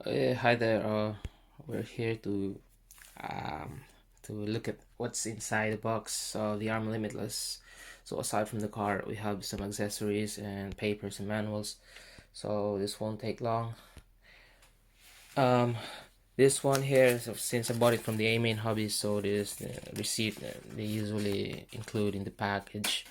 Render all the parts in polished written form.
Hi there. We're here um, to look at what's inside the box of the Arrma Limitless. So aside from the car, we have some accessories and papers and manuals. So this won't take long. Um, this one here, so since I bought it from the A Main Hobby, so there's the receipt that they usually include in the package,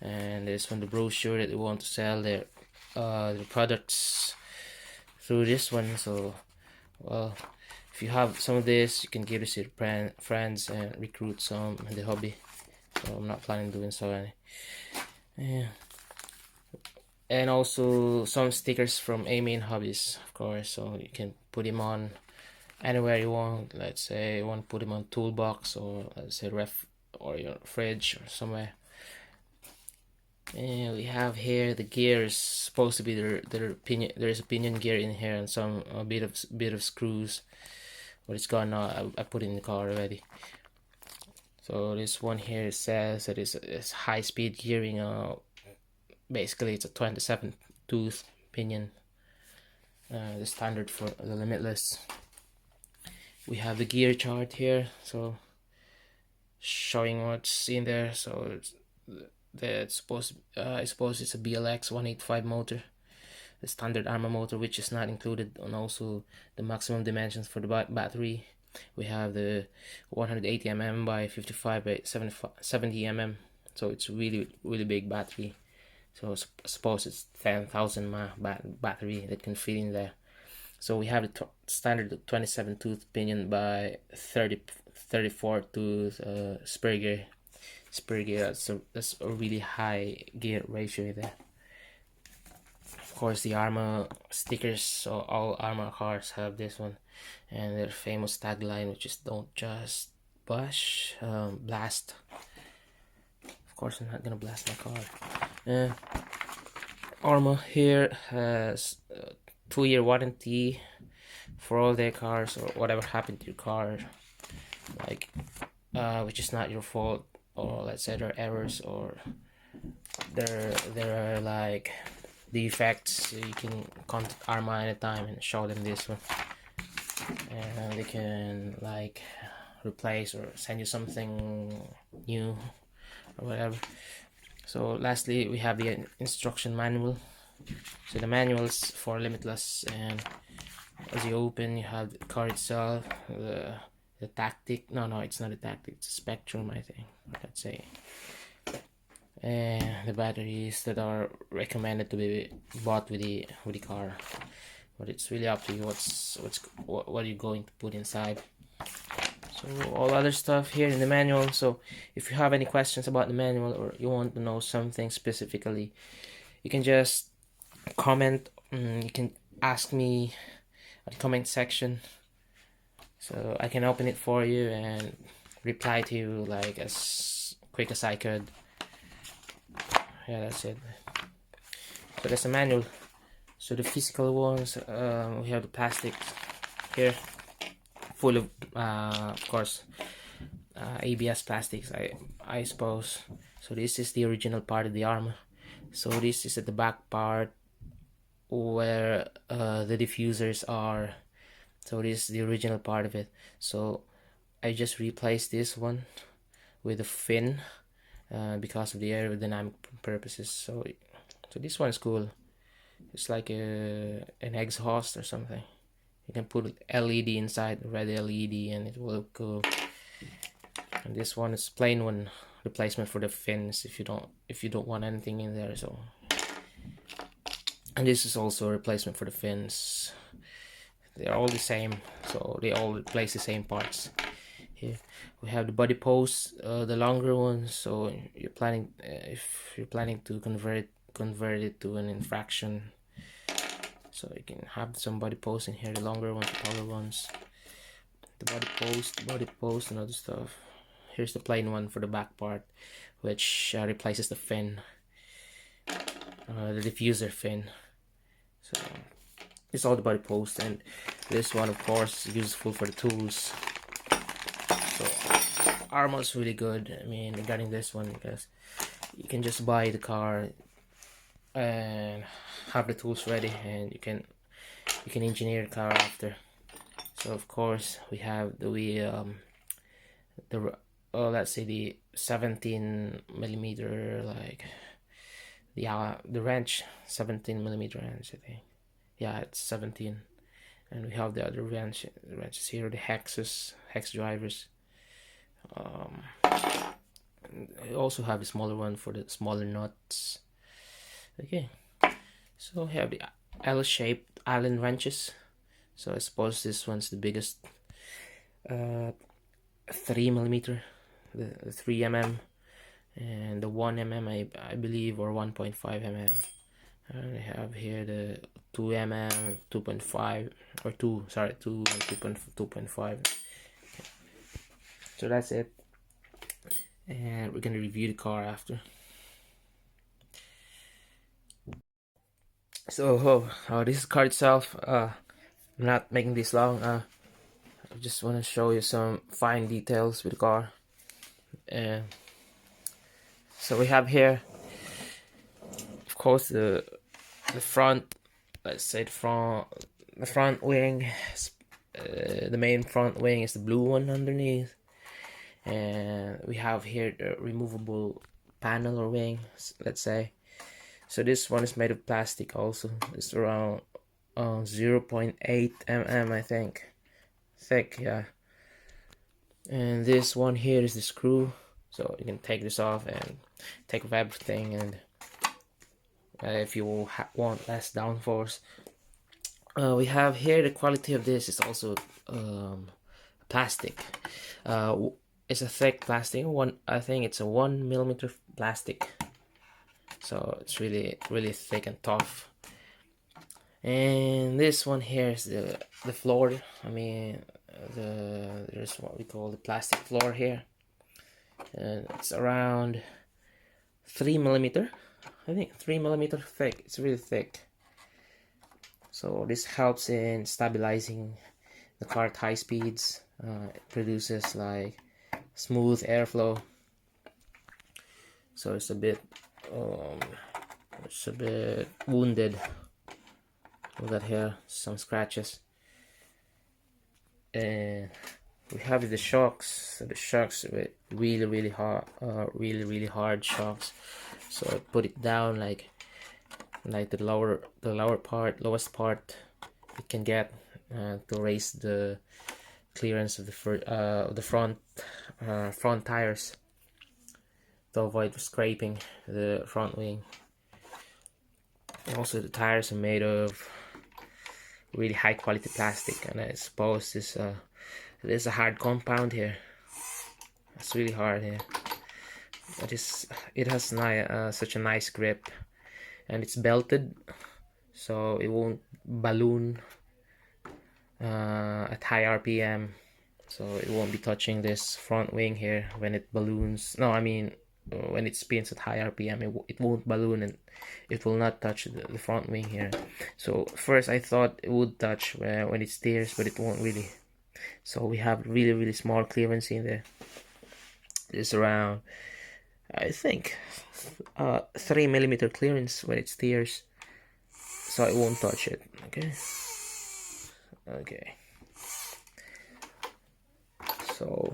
and there's one the brochure that they want to sell their products through this one. So well, if you have some of this, you can give this to your friends and recruit some in the hobby. So I'm not planning doing so. Yeah. And also some stickers from A Main Hobbies, of course. So you can put them on anywhere you want. Let's say you want to put them on toolbox, or let's say ref or your fridge or somewhere. And we have here the gears. Supposed to be their pinion. There's a pinion gear in here and some a bit of screws. But it's gone now. I put it in the car already. So this one here says that it's high speed gearing. Basically it's a 27 tooth pinion. The standard for the Limitless. We have the gear chart here, so showing what's in there. So I suppose it's a BLX 185 motor, the standard Arrma motor, which is not included, and also the maximum dimensions for the battery. We have the 180 mm by 55 by 70 mm, so it's really big battery. So I suppose it's 10,000 mAh battery that can fit in there. So we have the standard 27 tooth pinion by 34 tooth spur gear. That's a really high gear ratio there. Of course, the Arrma stickers. So all Arrma cars have this one, and their famous tagline, which is "Don't just blast." Of course, I'm not gonna blast my car. Arrma here has 2-year warranty for all their cars, or whatever happened to your car, like which is not your fault, or let's say there are errors, or there are like defects. You can contact Arrma anytime and show them this one, and they can like replace or send you something new or whatever. So lastly, we have the instruction manual. So the manuals for Limitless, and as you open, you have the car itself, the tactic. No, it's not a tactic. It's a spectrum, I think. Let's say, and the batteries that are recommended to be bought with the car. But it's really up to you what you're going to put inside. So all other stuff here in the manual. So if you have any questions about the manual, or you want to know something specifically, you can just comment. You can ask me at the comment section, so I can open it for you and reply to you like as quick as I could. Yeah, that's it. So that's the manual. So the physical ones, we have the plastic here, full of course, ABS plastics, I suppose. So this is the original part of the Arrma. So this is at the back part where the diffusers are. So this is the original part of it. So I just replaced this one with a fin because of the aerodynamic purposes. So this one is cool. It's like an exhaust or something. You can put LED inside, red LED, and it will look cool. And this one is plain one, replacement for the fins if you don't want anything in there. So, and this is also a replacement for the fins. They're all the same, so they all replace the same parts. Here we have the body posts, the longer ones. So you're planning, if you're planning to convert it to an infraction, so you can have some body posts in here, the longer ones, the taller ones, the body post and other stuff. Here's the plain one for the back part, which replaces the fin, the diffuser fin. So it's all the body post, and this one of course is useful for the tools. So Arrma is really good, I mean, regarding this one, because you can just buy the car and have the tools ready, and you can you can engineer a car after. So of course we have let's say the 17 millimeter, like the wrench, 17 millimeter wrench, I think. Yeah, it's 17. And we have the other wrenches here, the hex drivers. We also have a smaller one for the smaller nuts. Okay, so we have the L-shaped Allen wrenches. So I suppose this one's the biggest. 3 millimeter, the 3 mm, and the 1 mm, I believe, or 1.5 mm. And I have here the 2 mm, 2.5, or 2, sorry, 2 and 2.5. So that's it, and we're gonna review the car after. So this car itself, I'm not making this long. I just want to show you some fine details with the car. And so we have here, of course, the front, let's say the front wing, the main front wing is the blue one underneath, and we have here the removable panel or wing, let's say. So this one is made of plastic also. It's around 0.8 mm, I think, thick. Yeah. And this one here is the screw, so you can take this off and take off everything, and if you want less downforce. We have here the quality of this is also plastic. It's a thick plastic. I think it's a 1 millimeter plastic, so it's really thick and tough. And this one here is the floor. I mean, there's what we call the plastic floor here, and it's around 3 millimeter. I think 3 millimeter thick. It's really thick. So this helps in stabilizing the car at high speeds. It produces like smooth airflow. So it's a bit wounded. Look at here, some scratches. And we have the shocks. So the shocks are really hard, really hard shocks. So I put it down like the lowest part it can get, to raise the clearance of the front tires, to avoid scraping the front wing. Also, the tires are made of really high quality plastic, and I suppose there's a hard compound here. It's really hard here. It has such a nice grip, and it's belted, so it won't balloon at high RPM. So it won't be touching this front wing here when it balloons. No, I mean when it spins at high RPM, it won't balloon, and it will not touch the front wing here. So first I thought it would touch when it steers, but it won't really. So we have really small clearance in there. It's around, I think, 3 millimeter clearance when it steers, so it won't touch it. Okay. So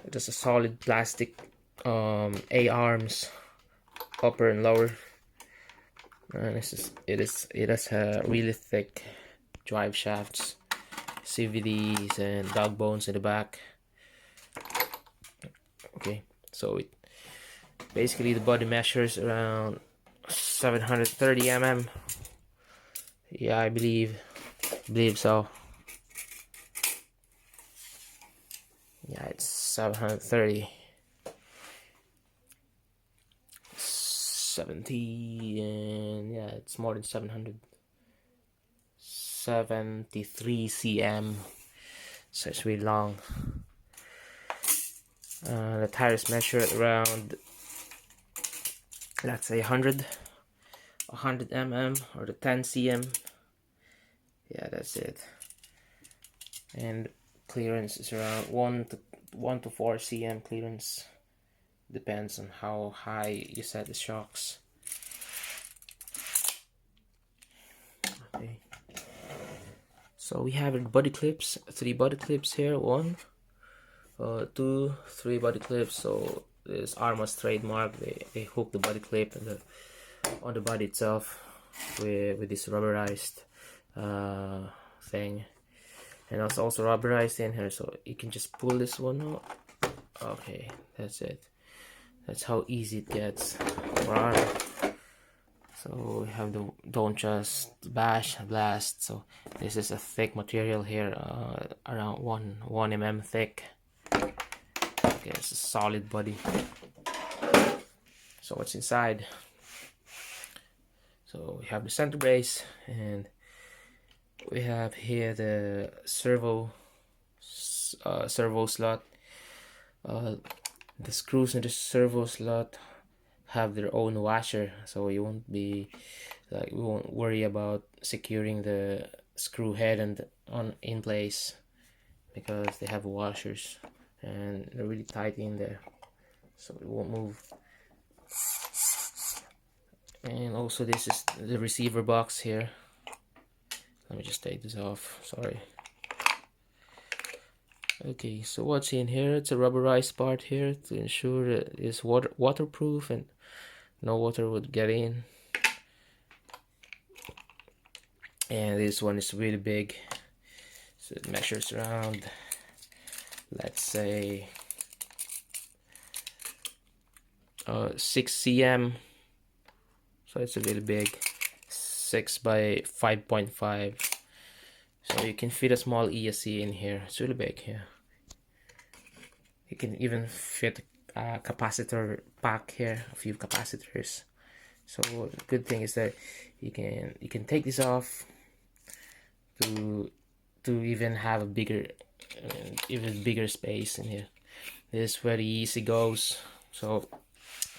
it is a solid plastic A-arms, upper and lower, and it has really thick drive shafts, CVDs, and dog bones in the back. Okay, so it basically, the body measures around 730 mm. Yeah, I believe so. Yeah, it's 730, 70, and yeah, it's more than 773 cm. So it's really long. The tires measure around, let's say 100 mm, or the 10 cm. Yeah, that's it. And clearance is around 1 to 4 cm clearance. Depends on how high you set the shocks. Okay. So we have body clips, 3 body clips here, 1, 2, 3 body clips. So this Arrma's trademark. They hook the body clip on the body itself with this rubberized thing, and it's also rubberized in here, so you can just pull this one out. Okay, that's it. That's how easy it gets for Arrma. So we have the don't just bash, blast. So this is a thick material here, around 1 mm thick. Okay, it's a solid body. So what's inside? So we have the center brace, and we have here the servo slot. The screws in the servo slot have their own washer, so you won't be like, we won't worry about securing the screw head and in place, because they have washers and they're really tight in there, so it won't move. And also this is the receiver box here. Let me just take this off, sorry. Okay, so what's in here? It's a rubberized part here to ensure that it's waterproof and no water would get in. And this one is really big, so it measures around, let's say, 6 cm. So it's a really big, 6 by 5.5. So you can fit a small ESC in here. It's really big here. You can even fit a capacitor pack here, a few capacitors. So the good thing is that you can take this off to even have a bigger, even bigger space in here. This is where the ESC goes. So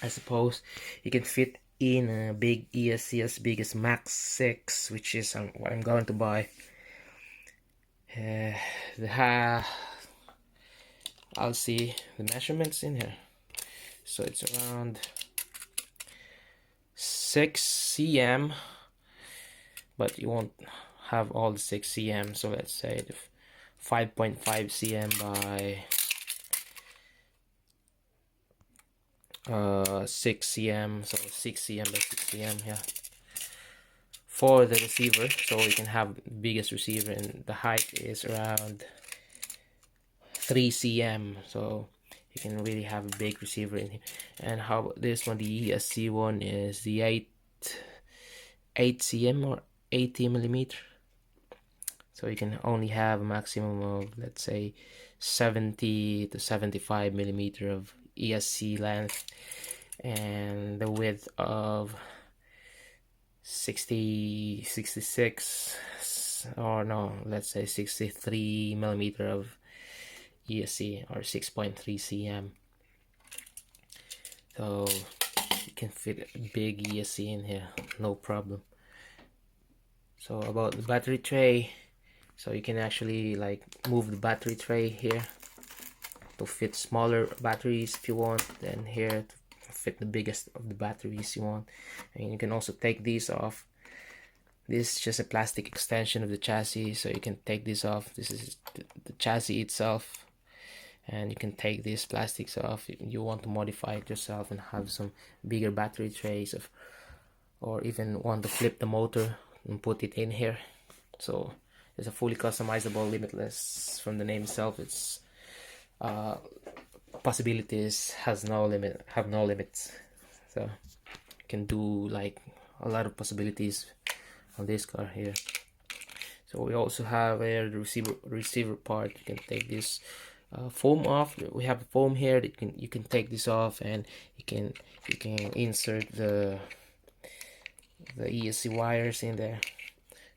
I suppose you can fit in a big ESC as big as Max 6, which is what I'm going to buy. I'll see the measurements in here. So it's around 6 cm, but you won't have all the 6 cm. So let's say the 5.5 cm by 6 cm, so 6 cm by 6 cm, yeah, for the receiver. So we can have the biggest receiver, and the height is around 3 cm, so you can really have a big receiver in here. And how about this one? The ESC one is the 8 cm or 80 millimeter. So you can only have a maximum of, let's say, 70 to 75 millimeter of ESC length, and the width of 66, or no, let's say 63 millimeter of ESC, or 6.3 cm. So you can fit a big ESC in here, no problem. So about the battery tray, so you can actually like move the battery tray here to fit smaller batteries if you want, then here to fit the biggest of the batteries you want. And you can also take these off. This is just a plastic extension of the chassis, so you can take this off. This is the chassis itself, and you can take these plastics off if you want to modify it yourself and have some bigger battery trays, or even want to flip the motor and put it in here. So it's a fully customizable Limitless. From the name itself, it's possibilities have no limits. So you can do like a lot of possibilities on this car here. So we also have the receiver part. You can take this foam off. We have foam here that you can take this off, and you can insert the ESC wires in there.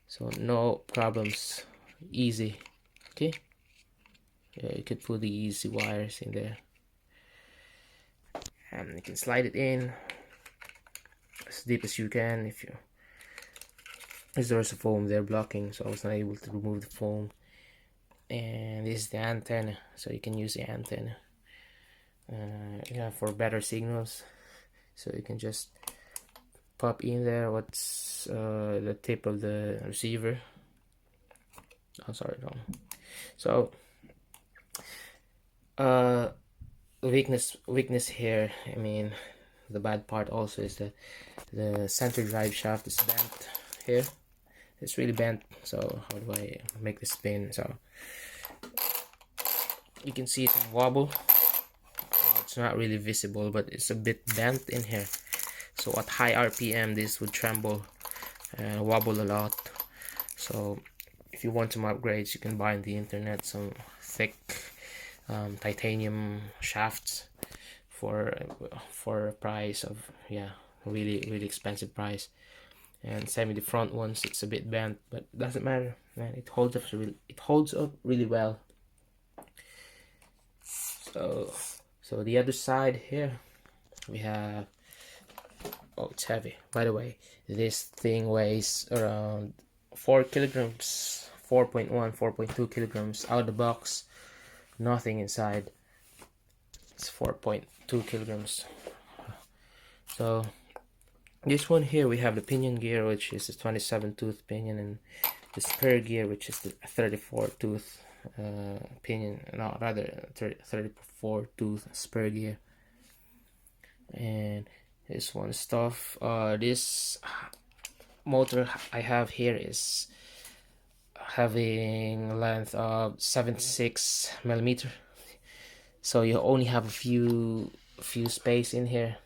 So no problems, easy. Okay, yeah, you could put the ESC wires in there, and you can slide it in as deep as you can. There's a foam there blocking, so I was not able to remove the foam. And this is the antenna, so you can use the antenna yeah, for better signals. So you can just pop in there what's the tip of the receiver, Oh, sorry, wrong. So uh weakness here, I mean, the bad part also is that the center drive shaft is bent here. It's really bent. So how do I make this spin? So you can see some wobble. It's not really visible, but it's a bit bent in here. So at high RPM this would tremble and wobble a lot. So if you want some upgrades, you can buy on the internet some thick titanium shafts for a price of, yeah, really expensive price. And same with the front ones, it's a bit bent, but it doesn't matter, man. It holds up really well. So the other side here we have, oh, it's heavy, by the way. This thing weighs around 4 kilograms, 4.1, 4.2 kilograms out of the box, nothing inside. It's 4.2 kilograms. So this one here, we have the pinion gear, which is a 27 tooth pinion, and the spur gear, which is the 34 tooth pinion, no, rather 34 tooth spur gear. And this one stuff, this motor I have here is having a length of 76 millimeter, so you only have a few space in here.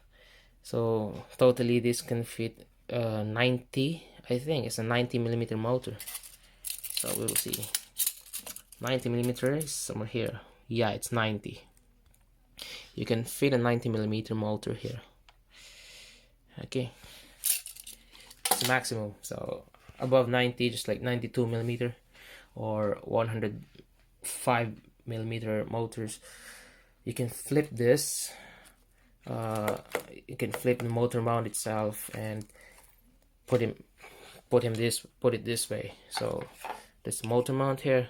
So totally this can fit 90, I think it's a 90 millimeter motor. So we will see. 90 millimeter is somewhere here. Yeah, it's 90. You can fit a 90 millimeter motor here. Okay, it's maximum. So above 90, just like 92 millimeter or 105 millimeter motors, you can flip this. You can flip the motor mount itself and put it this way. So this motor mount here,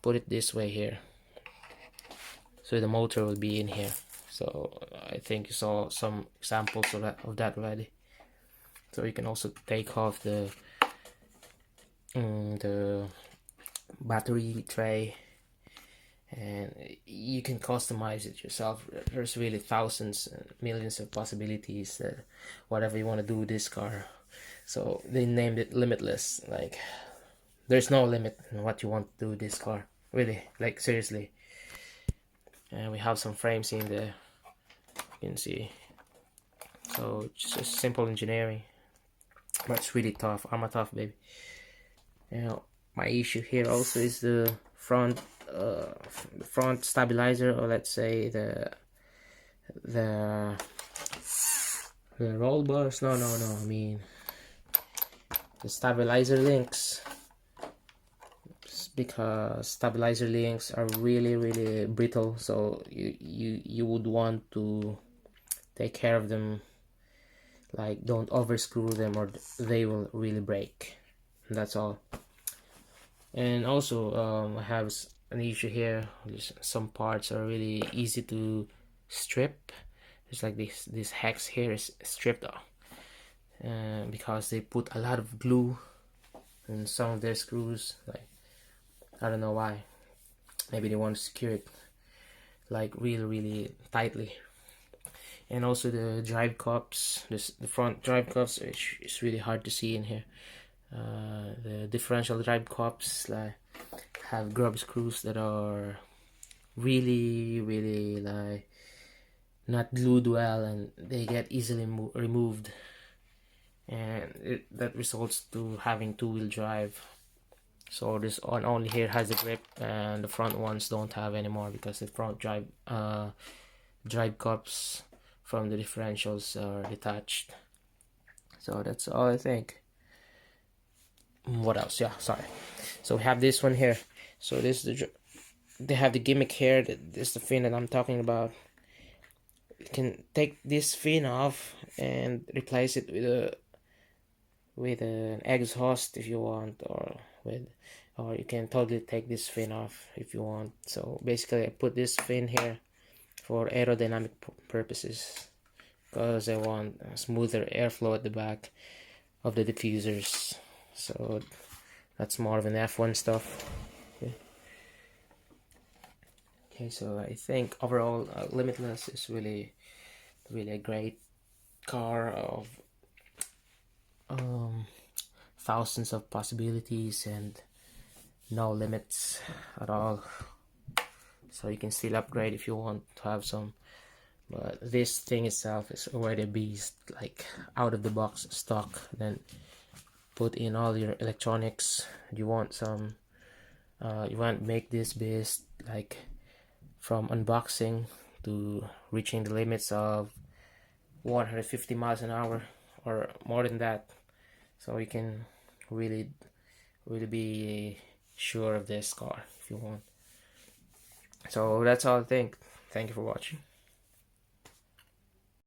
put it this way here, so the motor will be in here. So I think you saw some examples of that already. So you can also take off the battery tray, and you can customize it yourself. There's really thousands and millions of possibilities, whatever you want to do with this car. So they named it Limitless. Like, there's no limit in what you want to do with this car, really, like, seriously. And we have some frames in there, you can see. So just simple engineering, but it's really tough. Arrma tough, baby. Now my issue here also is the front stabilizer, or let's say the roll bars. No, I mean the stabilizer links, because stabilizer links are really brittle. So you would want to take care of them, like don't over screw them or they will really break. That's all. And also I have an issue here. Some parts are really easy to strip. It's like this hex here is stripped off because they put a lot of glue in some of their screws. Like, I don't know why. Maybe they want to secure it like really tightly. And also the drive cups, the front drive cups, which is really hard to see in here. The differential drive cups like have grub screws that are really like not glued well, and they get easily removed, and that results to having two-wheel drive. So this one only here has a grip, and the front ones don't have anymore because the front drive cups from the differentials are detached. So that's all, I think. What else? Yeah, sorry. So we have this one here. So this is they have the gimmick here. This is the fin that I'm talking about. You can take this fin off and replace it with an exhaust if you want, or you can totally take this fin off if you want. So basically I put this fin here for aerodynamic purposes, because I want a smoother airflow at the back of the diffusers. So that's more of an F1 stuff. Okay, so I think overall Limitless is really a great car of thousands of possibilities and no limits at all. So you can still upgrade if you want to have some, but this thing itself is already a beast, like out of the box stock. Then put in all your electronics. You want some you want to make this beast like from unboxing to reaching the limits of 150 miles an hour or more than that, so you can really be sure of this car if you want. So that's all I think. Thank you for watching.